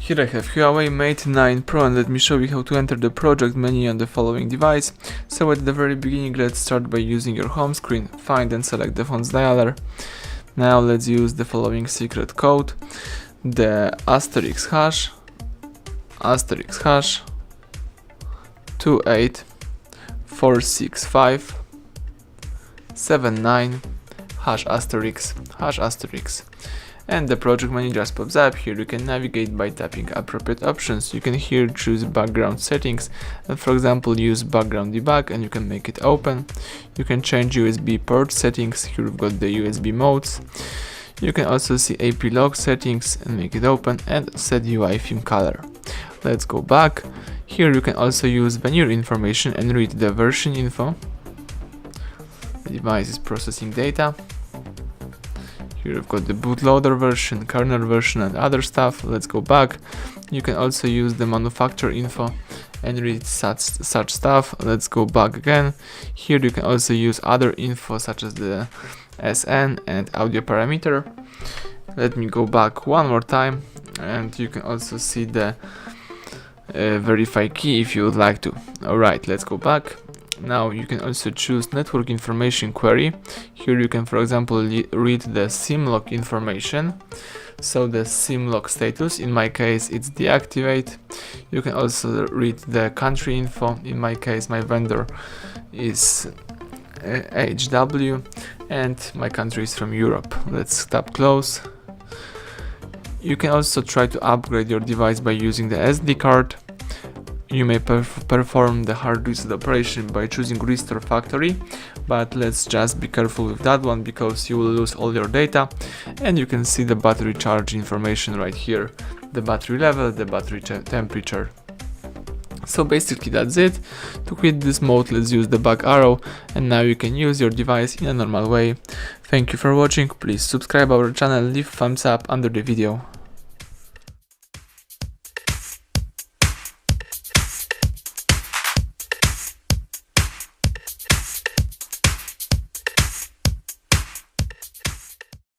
Here I have HUAWEI Mate 9 Pro, and let me show you how to enter the project menu on the following device. So at the very beginning, let's start by using your home screen. Find and select the phone's dialer. Now let's use the following secret code, the asterisk hash 2846579 #*, and the project menu just pops up. Here you can navigate by tapping appropriate options. You can here choose background settings and, for example, use background debug, and you can make it open. You can change USB port settings. Here we've got the USB modes. You can also see AP log settings and make it open, and set UI theme color. Let's go back. Here you can also use veneer information and read the version info. The device is processing data. Here we've got the bootloader version, kernel version, and other stuff. Let's go back. You can also use the manufacturer info and read such stuff. Let's go back again. Here you can also use other info such as the SN and audio parameter. Let me go back one more time, and you can also see the verify key if you would like to. Alright, let's go back. Now you can also choose network information query. Here you can, for example, read the SIM-lock information. So the SIM-lock status, in my case it's deactivate. You can also read the country info. In my case, my vendor is HW and my country is from Europe. Let's tap close. You can also try to upgrade your device by using the SD card. You may perform the hard reset operation by choosing restore factory, but let's just be careful with that one because you will lose all your data. And you can see the battery charge information right here, the battery level, the battery temperature. So basically that's it. To quit this mode, let's use the back arrow, and now you can use your device in a normal way. Thank you for watching. Please subscribe our channel, leave thumbs up under the video.